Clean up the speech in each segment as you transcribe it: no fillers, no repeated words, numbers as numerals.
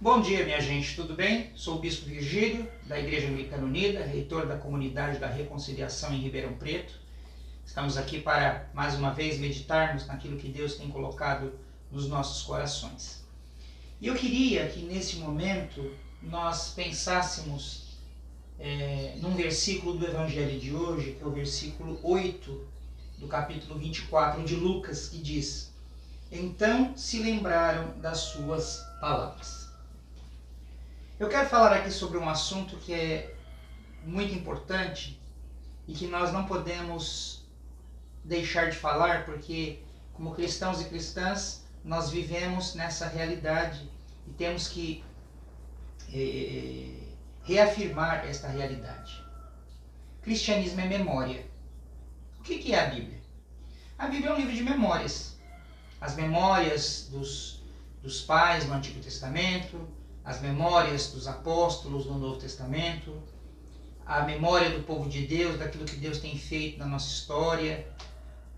Bom dia, minha gente, tudo bem? Sou o Bispo Virgílio, da Igreja Anglicana Unida, reitor da Comunidade da Reconciliação em Ribeirão Preto. Estamos aqui para, mais uma vez, meditarmos naquilo que Deus tem colocado nos nossos corações. E eu queria que, nesse momento, nós pensássemos num versículo do Evangelho de hoje, que é o versículo 8 do capítulo 24 de Lucas, que diz: Então se lembraram das suas palavras. Eu quero falar aqui sobre um assunto que é muito importante e que nós não podemos deixar de falar, porque como cristãos e cristãs nós vivemos nessa realidade e temos que reafirmar esta realidade. Cristianismo é memória. O que é a Bíblia? A Bíblia é um livro de memórias. As memórias dos pais no Antigo Testamento, as memórias dos apóstolos no Novo Testamento, a memória do povo de Deus, daquilo que Deus tem feito na nossa história,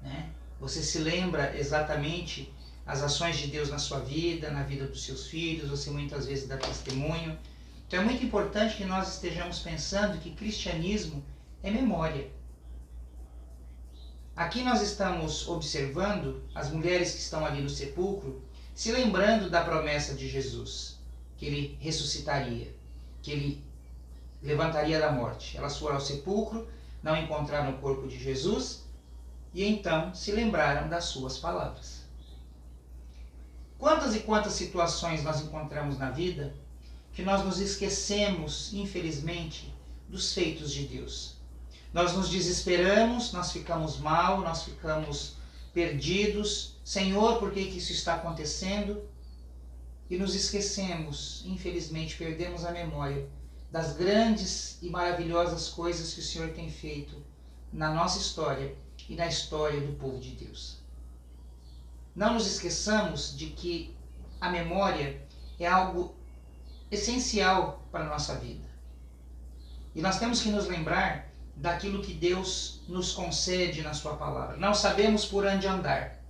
né? Você se lembra exatamente as ações de Deus na sua vida, na vida dos seus filhos, você muitas vezes dá testemunho. Então é muito importante que nós estejamos pensando que cristianismo é memória. Aqui nós estamos observando as mulheres que estão ali no sepulcro, se lembrando da promessa de Jesus, que ele ressuscitaria, que ele levantaria da morte. Elas foram ao sepulcro, não encontraram o corpo de Jesus e então se lembraram das suas palavras. Quantas e quantas situações nós encontramos na vida que nós nos esquecemos, infelizmente, dos feitos de Deus. Nós nos desesperamos, nós ficamos mal, nós ficamos perdidos. Senhor, por que isso está acontecendo? E nos esquecemos, infelizmente, perdemos a memória das grandes e maravilhosas coisas que o Senhor tem feito na nossa história e na história do povo de Deus. Não nos esqueçamos de que a memória é algo essencial para a nossa vida. E nós temos que nos lembrar daquilo que Deus nos concede na sua palavra. Não sabemos por onde andar.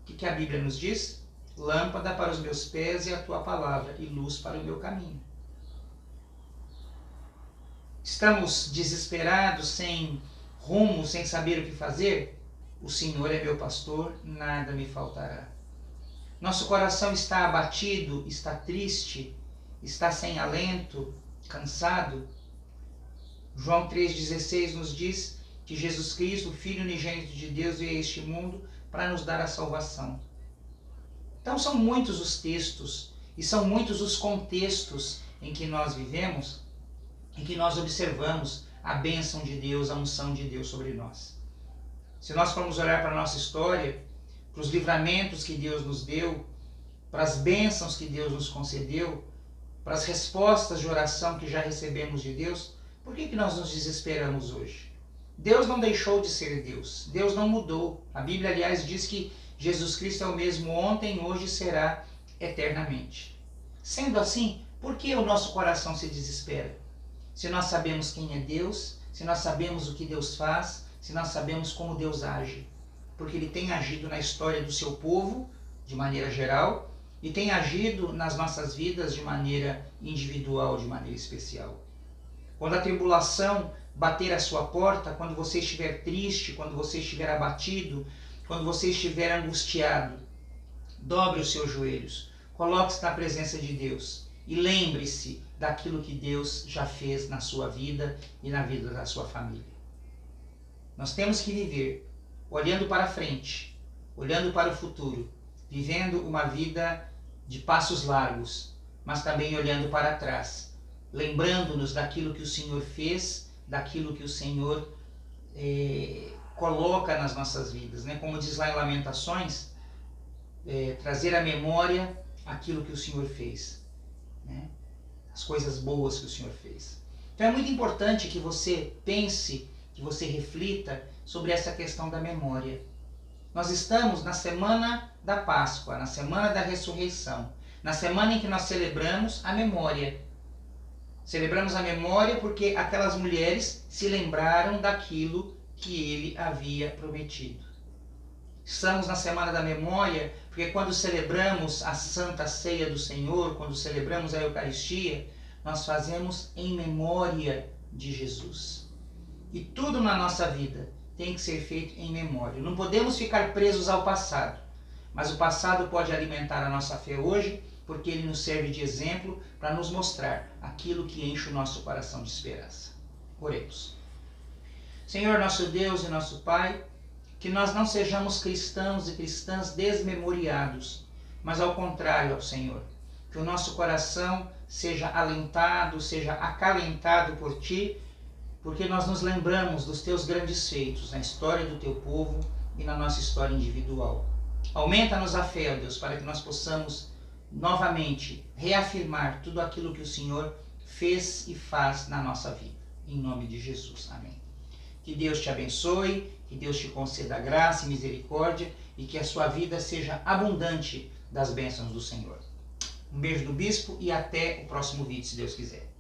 O que a Bíblia nos diz? Lâmpada para os meus pés é a tua palavra e luz para o meu caminho. Estamos desesperados, sem rumo, sem saber o que fazer? O Senhor é meu pastor, nada me faltará. Nosso coração está abatido, está triste, está sem alento, cansado? João 3,16 nos diz que Jesus Cristo, o Filho unigênito de Deus, veio a este mundo para nos dar a salvação. Então são muitos os textos e são muitos os contextos em que nós vivemos, em que nós observamos a bênção de Deus, a unção de Deus sobre nós. Se nós formos olhar para a nossa história, para os livramentos que Deus nos deu, para as bênçãos que Deus nos concedeu, para as respostas de oração que já recebemos de Deus, por que nós nos desesperamos hoje? Deus não deixou de ser Deus, Deus não mudou. A Bíblia, aliás, diz que Jesus Cristo é o mesmo ontem, hoje e será eternamente. Sendo assim, por que o nosso coração se desespera? Se nós sabemos quem é Deus, se nós sabemos o que Deus faz, se nós sabemos como Deus age. Porque Ele tem agido na história do seu povo, de maneira geral, e tem agido nas nossas vidas de maneira individual, de maneira especial. Quando a tribulação bater à sua porta, quando você estiver triste, quando você estiver abatido, quando você estiver angustiado, dobre os seus joelhos, coloque-se na presença de Deus e lembre-se daquilo que Deus já fez na sua vida e na vida da sua família. Nós temos que viver olhando para frente, olhando para o futuro, vivendo uma vida de passos largos, mas também olhando para trás, lembrando-nos daquilo que o Senhor fez, daquilo que o Senhor coloca nas nossas vidas, né? Como diz lá em Lamentações, trazer à memória aquilo que o Senhor fez, né? As coisas boas que o Senhor fez. Então é muito importante que você pense, que você reflita sobre essa questão da memória. Nós estamos na semana da Páscoa, na semana da ressurreição, na semana em que nós celebramos a memória. Celebramos a memória porque aquelas mulheres se lembraram daquilo que ele havia prometido. Estamos na Semana da Memória, porque quando celebramos a Santa Ceia do Senhor, quando celebramos a Eucaristia, nós fazemos em memória de Jesus. E tudo na nossa vida tem que ser feito em memória. Não podemos ficar presos ao passado, mas o passado pode alimentar a nossa fé hoje, porque ele nos serve de exemplo para nos mostrar aquilo que enche o nosso coração de esperança. Oremos. Senhor, nosso Deus e nosso Pai, que nós não sejamos cristãos e cristãs desmemoriados, mas ao contrário, ó Senhor, que o nosso coração seja alentado, seja acalentado por Ti, porque nós nos lembramos dos Teus grandes feitos na história do Teu povo e na nossa história individual. Aumenta-nos a fé, ó Deus, para que nós possamos novamente reafirmar tudo aquilo que o Senhor fez e faz na nossa vida. Em nome de Jesus. Amém. Que Deus te abençoe, que Deus te conceda graça e misericórdia e que a sua vida seja abundante das bênçãos do Senhor. Um beijo do Bispo e até o próximo vídeo, se Deus quiser.